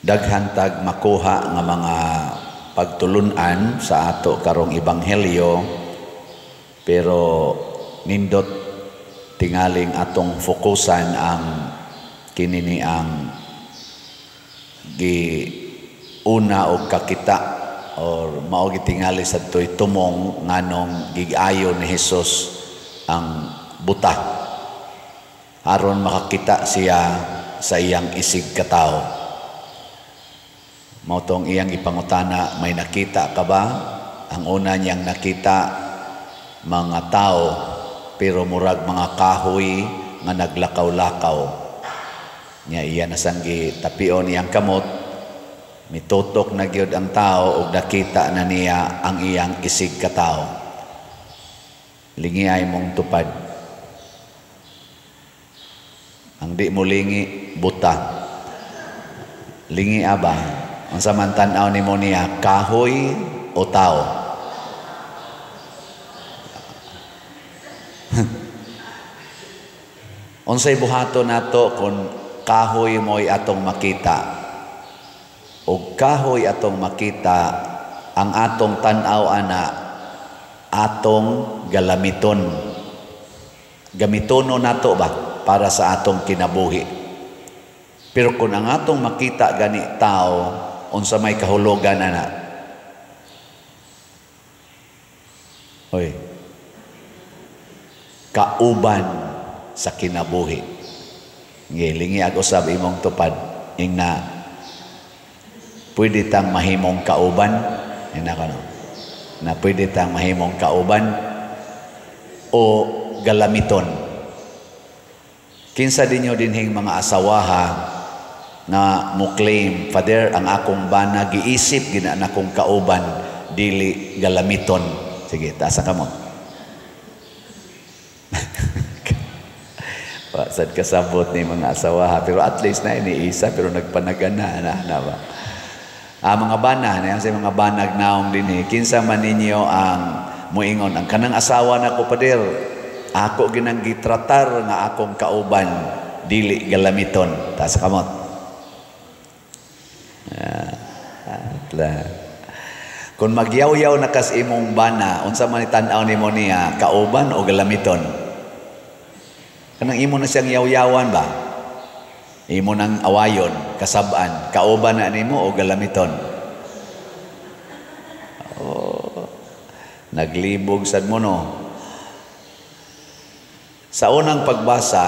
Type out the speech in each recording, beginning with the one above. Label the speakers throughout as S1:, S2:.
S1: daghantag makuha nga mga pagtulunan sa ato karong ebanghelyo, pero nindot tingaling atong fokusan ang kinini ang una o kakita or mao gitingali sa to'y tumong nganong gigayo ni Hesus ang buta aron makakita siya sa iyang isig katao. Mao tong iyang ipangutana, may nakita ka ba? Ang una niyang nakita, mga tao pero murag mga kahoy nga naglakaw-lakaw. Nya iya nasanggi tapion iyang kamot, mitutok na gyud ang tao ug nakita na niya ang iyang isig katao. Lingiay mong tupad. Ang di mo lingi buta. Lingi aba ang samantan-aw nimo niya kahoy o tao. Unsay buhaton nato kung kahoy mo'y atong makita o kahoy atong makita, ang atong tan-aw ana atong galamiton. Gamitono nato ba para sa atong kinabuhi. Pero kung ang atong makita gani tao, unsa may kahulugan ana? Hoy. Kauban sa kinabuhi. Ngilingi ako sab imong tupad ingna pwede tang mahimong kauban, ina kano. Na pwede tang mahimong kauban o galamiton. Kinsa dinyo dinhing mga asawaha na mo claim, Father, ang akong bana giisip gina na kong kauban dili galamiton. Sige, taasa ka mo. Pasad kasabot ni mga asawaha, pero at least na iniisa, pero nagpanagana na ba? Mga bana, na sa mga banag naong din kinsa man ninyo ang muingon, ang kanang asawa na ko, Pader, ako ginang gitratar nga akong kauban dili galamiton. Tas kamot. Kung magyaw-yaw na kas imong bana, unsa man tan-aw nimo niya, kauban o galamiton? Kanang imo na siyang yaw-yawan ba? Imo nang awayon, kasab-an, kauban na nimo o galamiton? Oh, naglibog sad mo no. Sa unang pagbasa,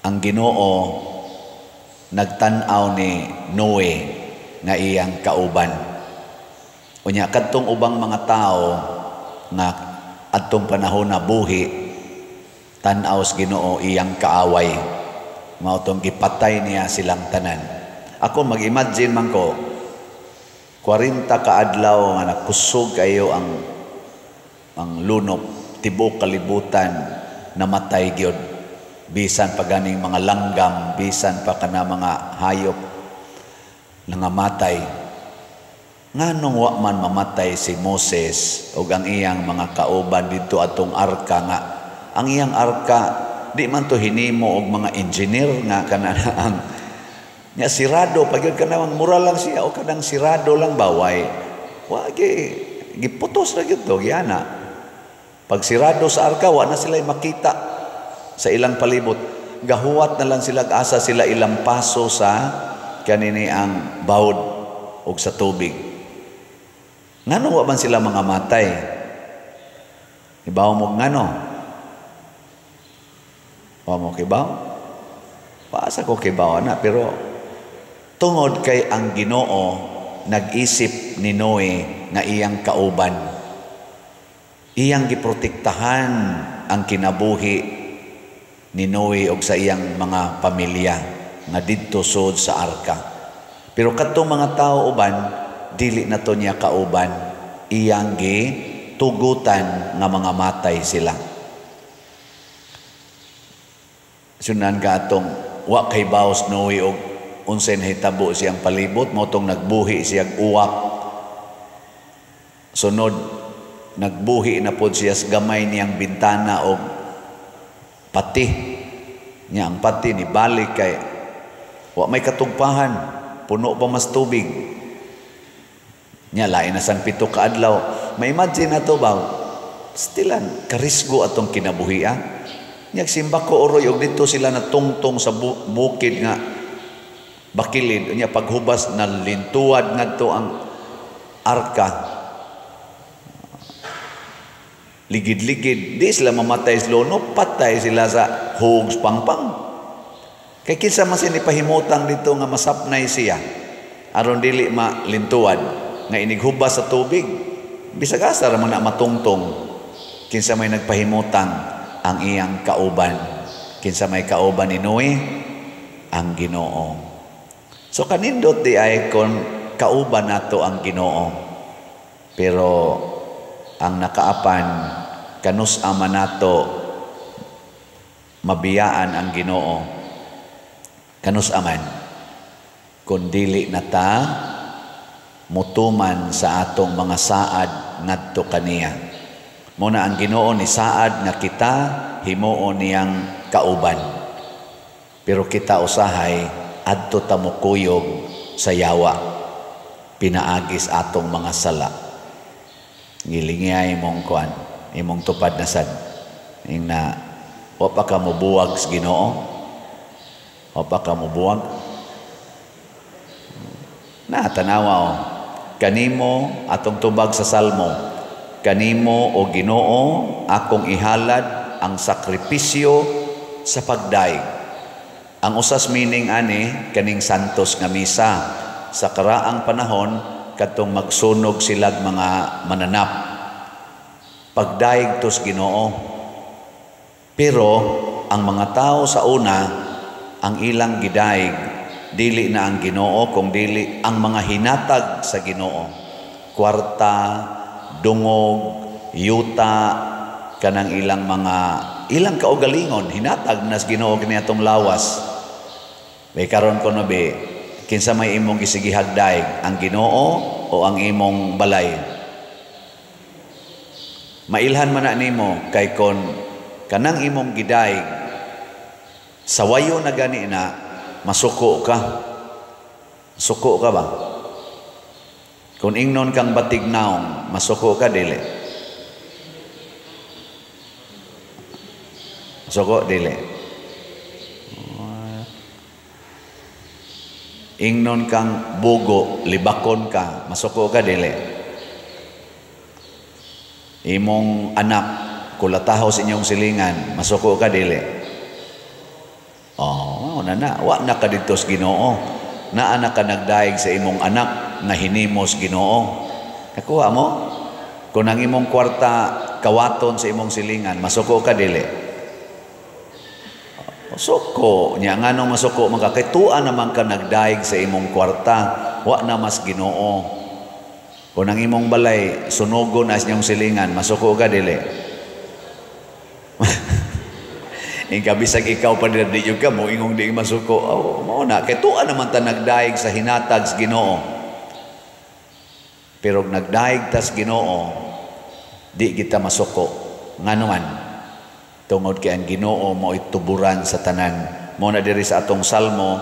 S1: ang Ginoo nagtan-aw ni Noe nga iyang kauban. Unya kadtong ubang mga tao nga adtong panahon na buhi, tan-aw sa Ginoo iyang kaaway. Mao tong gipatay niya silang tanan. Ako mag-imagine man ko 40 ka adlaw nga nakusog kayo ang lunop, tibok kalibutan namatay gyud. Bisan pa ganing mga langgam, bisan pa kana mga hayop nangamatay. Nganong wa man mamatay si Moses ug ang iyang mga kauban dito atong arka nga ang iyang arka di man to hinimo og mga engineer nga kanana ang nya sirado pagyud kanang mura lang siya o kanang sirado lang baway wa giputos ra gyud to giana. Pag sirado sa arka wa na sila makita sa ilang palibot, gahuwat na lang sila asa sila ilang paso sa kanini ang bawod og sa tubig. Ngano wa man sila mga matay? Ibaw mo ngano? Wa mo kibaw? Paasa ko kibaw na, pero tungod kay ang Ginoo nag-isip ni Noe nga iyang kauban. Iyang giprotektahan ang kinabuhi ni Noe og sa iyang mga pamilya nga didto sud sa arka. Pero kadtong mga tao uban dili na to niya kauban, iyang gitugutan nga mga matay sila. Sunan ka atong wa kay baos Noe og unsay nahitabo siyang palibot, mo tong nagbuhi siyang uwak. Sunod nagbuhi na pod siya sa gamay niyang bintana og pati. Nya ang pati ni balik kay Wa may katugpahan, puno pa mas tubig. Nya lain na sang 7 ka adlaw. May-imagine na to ba? Stilan, karisgo atong kinabuhi. Nya simba ko oroy, og dito sila natungtong sa bukid nga bakilid. Nya paghubas na lintuad ngadto ang arka. Ligid-ligid, di sila mamatay sa lono, patay sila sa hugs pangpang. Kay kinsa man sinipahimutang dito nga masapnay siya, aron dili malintuad, nga inighubas sa tubig. Bisag asa ra man na matungtong, kinsa may nagpahimutang ang iyang kauban. Kinsa may kauban ni Noe? Ang Ginoo. So kanindot di ay kon kauban nato ang Ginoo. Pero ang nakaapan, kanus ama nato mabiyaan ang Ginoo. Kanus aman, kung dili na ta mutuman sa atong mga saad ngadto kaniya. Muna ang Ginoo ni saad nga kita himuon niyang kauban. Pero kita usahay adto ta mukuyog sa yawa, pinaagis atong mga sala. Ngilingay imong kuan, imong tupad na sad. Ing na wa pa ka mobuwag sa Ginoo. Wa pa ka mobuwag. Na tanawa kanimo atong tubag sa Salmo. Kanimo o Ginoo akong ihalad ang sakripisyo sa pagdaig. Ang usas meaning ani kaning santos nga misa sa karaang panahon katong magsunog silag mga mananap. Pagdaig tos Ginoo. Pero ang mga tao sa una, ang ilang gidaig, dili na ang Ginoo, kung dili ang mga hinatag sa Ginoo. Kwarta, dungog, yuta, kanang ilang kaugalingon, hinatag na sa Ginoo kaniadtong lawas. May karon ko no be, kinsa may imong gisigihag daig, ang Ginoo o ang imong balay? Mailhan man na nimo kay kon kanang imong gidaig sa wayo na gani na masuko ka. Suko ka ba? Kung ingnon kang batignaong, masuko ka dili? Suko dili? Ingnon kang bugo, libakon ka, masuko ka dili? Imong anak, kulatahaw sa inyong silingan, masuko ka dili? Oh, na wa na ka dito sa Ginoo. Naa na ka nagdaig sa imong anak nga hinimos Ginoo. Nakuha mo? Kung ang imong kwarta kawaton sa imong silingan, masuko ka dili? Suko nya nganong masuko man ka kay tuwa naman ka nagdaig sa imong kwarta, wa na mas Ginoo. Kung ang imong balay sunugon as inyong silingan, masuko ka dili? Ingkabisag ikaw pa di yung ka mo ingong di masuko. Oh, mao na kay tuwa naman ta nagdaig sa hinatag sa Ginoo. Pero nagdaig tas Ginoo, di kita masuko. Ngano man? Tungod kay ang Ginoo mo ituburan sa tanan. Mo na diri sa atong salmo,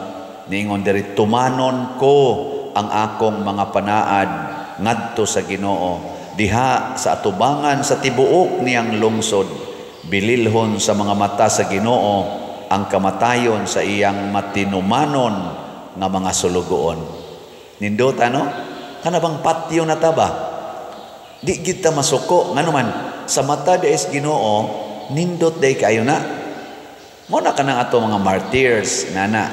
S1: niingon diri tumanon ko ang akong mga panaad ngadto sa Ginoo, diha sa atubangan sa tibuok niyang lungsod. Bililhon sa mga mata sa Ginoo ang kamatayon sa iyang matinumanon nga mga sulugoon. Nindot ano? Kana bang patyo na taba? Di kita masuko ngano man sa mata des Ginoo, nindot day kayo na. Mo na kanang ato mga martyrs nana.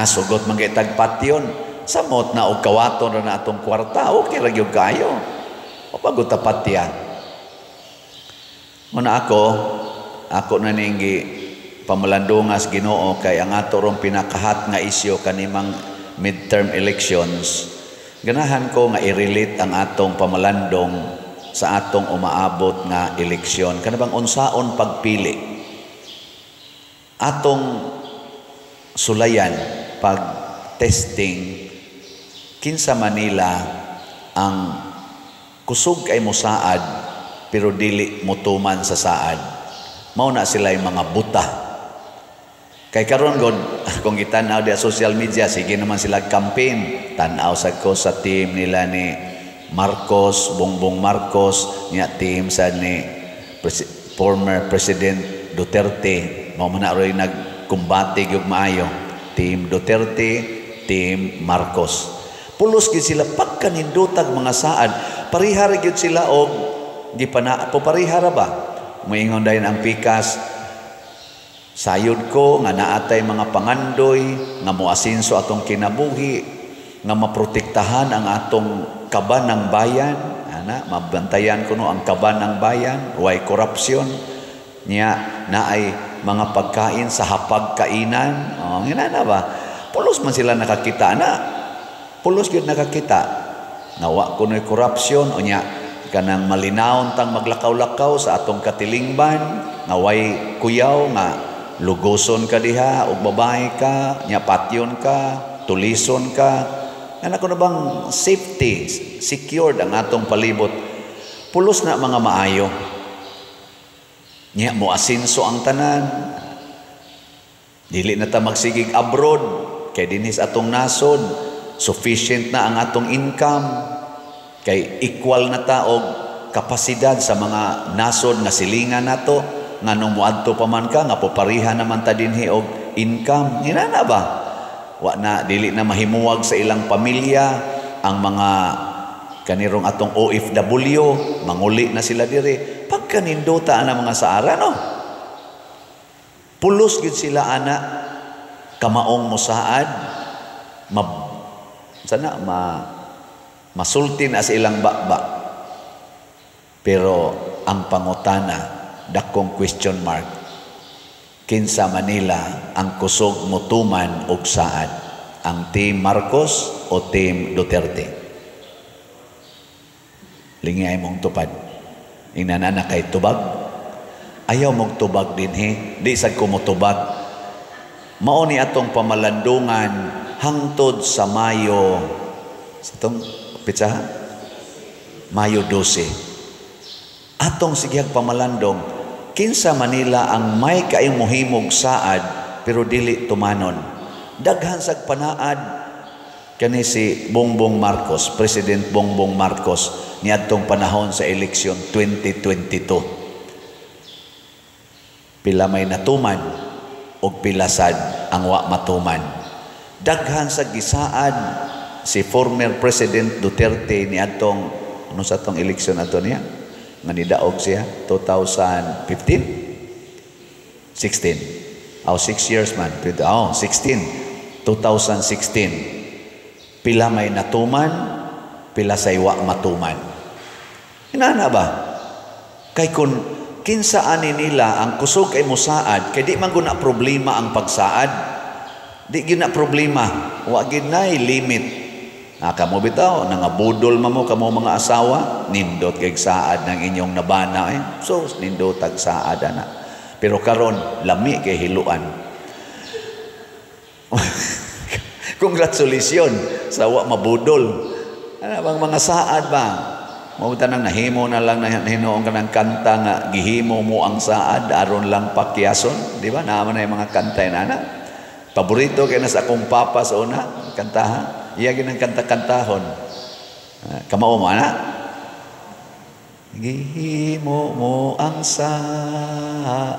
S1: Sugot man kay tagpatyon. Samot na og kawaton na atong kwarta, okay ra gyud kayo. O pagod ta patya. Muna ako na ninggi pamalandungas Ginoo kay ang ato rong pinakahat nga isyu kanimang midterm elections. Ganahan ko nga i-relate ang atong pamalandong sa atong umaabot nga eleksyon. Kanabang unsaon pagpili. Atong sulayan pag testing kinsa Manila ang kusog kay mosaad pero dili mutuman sa saad. Mao na sila yung mga buta. Kay karon god kung gitanaw di social media, sige naman sila campaign. Tanaw sad ko sa team nila ni Marcos, Bongbong Marcos, niya team sa ni former President Duterte. Mao man na rin nagkumbati gyud maayo. Team Duterte, team Marcos. Pulos gid sila pagkanindotag mga saad. Parihara gyud sila og gipana parihara ba? Moingon dayon ang pikas. Sayod ko nga naatay mga pangandoy nga moasinso atong kinabuhi, nga maprotektahan ang atong kaban ng bayan, mabantayan ko no ang kaban ng bayan, way korupsyon niya, naay mga pagkain sa hapagkainan. Ngana ba? Pulos man sila nakakita na. Pulos gyud nakakita. Nawa kuno'y korupsyon o niya kanang malinawon tang maglakaw-lakaw sa atong katilingban, nga way kuyaw nga lugoson ka diha o babae ka, nya patyon ka, tulison ka. Ano ko na bang safety, secured ang atong palibot. Pulos na mga maayo. Nya mo asinso ang tanan. Dili na ta magsigig abroad kay dinis atong nasod. Sufficient na ang atong income. Kay equal na ta og kapasidad sa mga nasod nga silingan nato. Nga nung muadto pa man ka, nga popariha naman ta dinhi og income. Hinana ba? Wa na, dili na mahimuwag sa ilang pamilya, ang mga kanirong atong OFW, manguli na sila diri. Pagkanindota ang mga saara, no? Pulos gid sila, ana, kamaong musaad, masultin as ilang bakba. Pero ang pangutana, dakong question mark, kinsa Manila ang kusog mutuman og saad, ang team Marcos o team Duterte? Lingay mong tupad. Inanana kay tubag, ayaw mong tubag dinhi, di sad ko motubag. Mao ni atong pamalandungan hangtod sa Mayo, sa itong pitsa, Mayo 12. Atong sigyag pamalandong, kinsa Manila ang may kaayong muhimog saad pero dili tumanon. Daghan sag panaad kani si Bongbong Marcos, President Bongbong Marcos, niadtong panahon sa eleksyon 2022. Pila may natuman og pila sad ang wa matuman. Daghan sag gisaad si former President Duterte niadtong ano sa tong eleksyon ato niya? Nga nidaog siya 2015 16 6 years man 16 2016 pila may natuman pila sa iwa matuman. Inana ba kay kun kinsa ani nila ang kusog kay musaad kay di man guna problema ang pagsaad, di gina problema, wa gid nay limit. Kamo bitaw, nangabudol mo kamo mga asawa, nindot kay saad ng inyong nabana. So, nindot tag saad na. Pero karon lami kay hiluan. Congratulations sa wa mabudol. Ano bang mga saad ba? Mauta nang nahimo na lang na hinuong ka ng kanta nga gihimo mo ang saad, aron lang pakyason. Di ba? Naman na yung mga kanta yun, ana. Paborito kaya na sa akong papa sa una, kantahan. Iya ginang kanta-kantahon. Kamao mo, ana? Gihimo mo ang saad,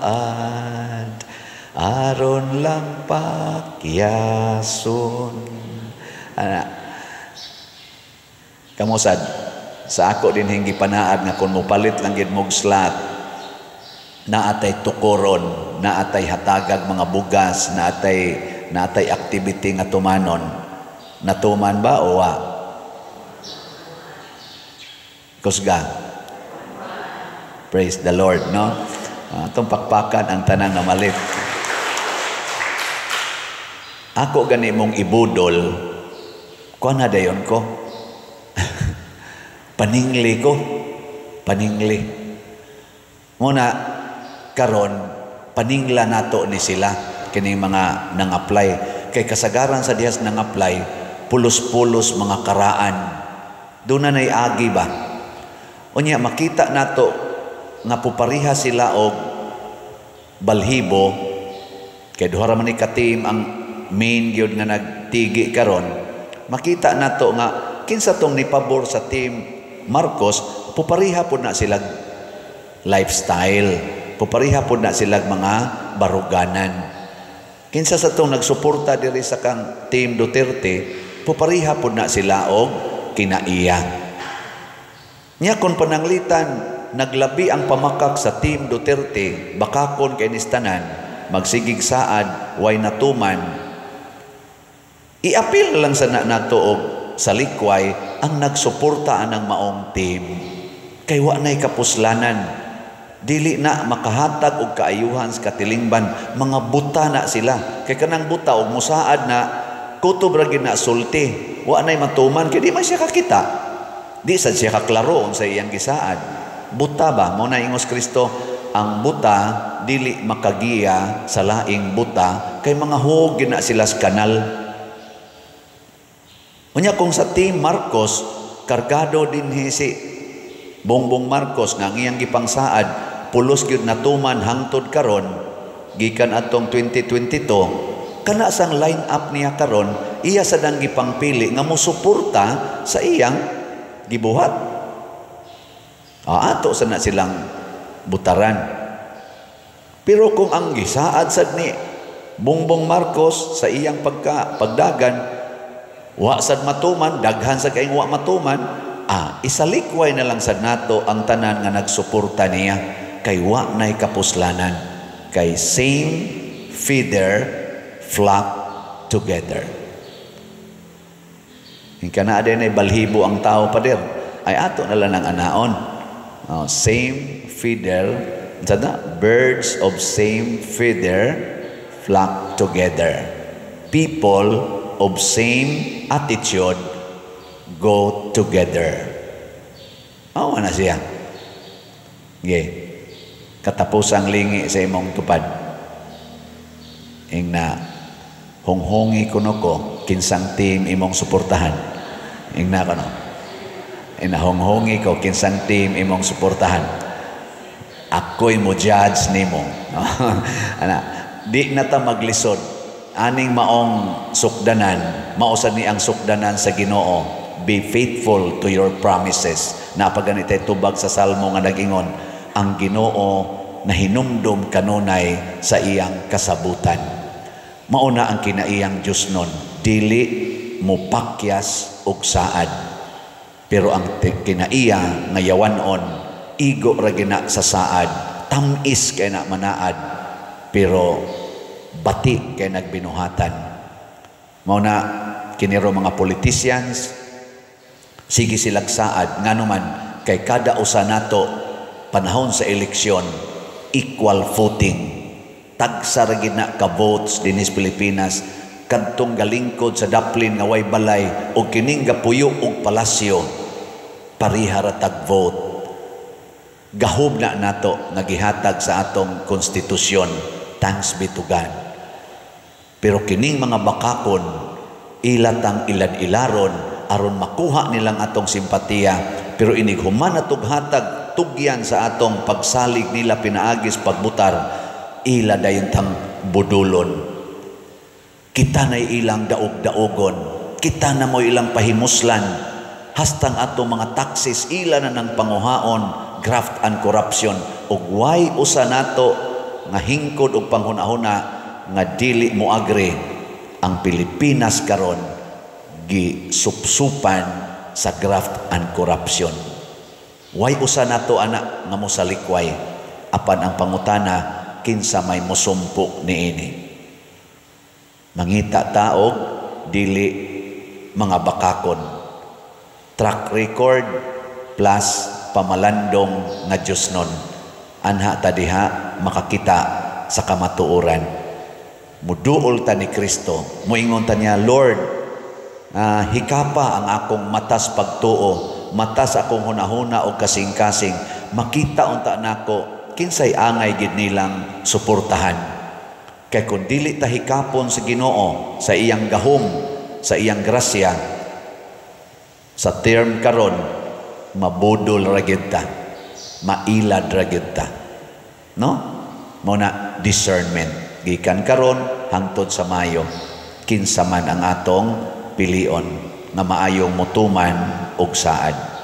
S1: aron lang pakyason. Ana? Kamusad? Sa ako din hingi panaad nga kung mupalit lang gid mog slot, naatay tukoron, naatay hatagag mga bugas, naatay activity nga tumanon. Natuman ba o wa? Kusga. Praise the Lord, no? Itong pakpakan ang tanang na malit. Ako gani mong ibudol, kuha na dayon ko. Paningli ko. Paningli. Muna, karon paningla nato ni sila, kining mga nang-apply. Kay kasagaran sa dihas nang-apply, pulos-pulos mga karaan. Doon na naiagi ba? O niya, makita nato nga pupariha sila og balhibo, Kay duha ra man ni ka team ang main gyud nga nagtigi karon, makita nato nga kinsa tong nipabor sa team Marcos, pupariha pud na sila lifestyle, pupariha pud na sila mga baruganan. Kinsa sa tong nagsuporta diri sa kang team Duterte, pupariha pud na sila og kinaiya. Nya kon pananglitan naglabi ang pamakak sa team Duterte, bakakon kay nistanan, magsigig saad, way natuman. I-appeal lang sa nato og sa likway ang nagsuporta anang maong team. Kay wa nay kapuslanan. Dili na makahatag og kaayuhan sa katilingban, mga buta na sila. Kay kanang buta og musaad na kutob ra gid na sulti. Wa nay matuman kay di man siya kakita. Di sad siya kaklaro sa iyang gisaad. Buta ba? Mao na ingos Kristo, ang buta dili makagiya sa laing buta kay mga hug na sila sa kanal. Unya kung sa team Marcos kargado din si Bongbong Marcos nga ang iyang gipangsaad pulos gyud natuman hangtod karon gikan atong 2022, kana sang line up niya karon iya sadang gipangpili nga mosuporta sa iyang gibuhat. Ato sana silang butaran. Pero kung ang gisaad sad ni Bongbong Marcos sa iyang pagdagan wa sad matuman, daghan sa kaing wa matuman, isalikway na lang sad nato ang tanan nga nagsuporta niya, kay wa nay kapuslanan, kay same feather flock together. Hingka na din ay balhibo ang tao pader, ay ato na lang ang anaon. Same feather, birds of same feather flock together. People of same attitude go together. Awa na siya. Katapusang lingi sa imong tupad. Ing na honghongi kuno ko kinsang team imong suportahan. Ing na kano. Ing na honghongi ko kinsang team imong suportahan. Ako'y mo judge nimo. Ana, di na ta maglisod. Aning maong sukdanan, mausad ni ang sukdanan sa Ginoo, be faithful to your promises. Napaganitay tubag sa Salmo nga nagingon, ang Ginoo na hinumdum kanunay sa iyang kasabutan. Mauna ang kinaiyang Diyos nun, dili mo pakyas og saad. Pero ang kinaiya nga yawanon, igo ra gina sa saad, tamis kay na manaad, pero bati kay nagbinuhatan. Mauna kiniro mga politicians, sige silag saad nga naman kay kada usa nato panahon sa eleksyon equal voting, tagsa ra gid na ka votes dinis Pilipinas, kadtong galingkod sa daplin nga way balay o kining gapuyo og palasyo pariha ra tag vote. Gahub na nato nga gihatag sa atong konstitusyon, thanks be to God. Pero kining mga bakakon ilatang ilad-ilaron aron makuha nilang atong simpatiya, pero inig human atog hatag tugyan sa atong pagsalig nila pinaagis pagbutar, ila dayon tang budulon. Kita na ilang daog-daogon, kita na mo ilang pahimuslan, hastang atong mga taxes ila na ng panguhaon, graft and corruption, ug way usa nato nga hingkod og panghunahuna nga dili mo agri ang Pilipinas karon gisupsupan sa graft and corruption. Way usa nato anak nga mosalikway apan ang pangutana kinsa may mosumpo niini. Mangita taog dili mga bakakon. Track record plus pamalandong nga Diosnon. Anha ta diha makakita sa kamatuoran. Muduol ta ni Kristo, muingon ta niya, Lord, hikapa ang akong matas pagtuo, matas akong hunahuna o kasing-kasing, makita unta nako kinsay angay gid nilang suportahan. Kay kung dili ta hikapon sa Ginoo sa iyang gahom, sa iyang grasya, sa term karon mabudol ra gyud ta, mailad ra gyud ta. No? Mao na discernment. gikan karon hangtod sa Mayo. Kinsa man ang atong pilion nga maayong mutuman og saad.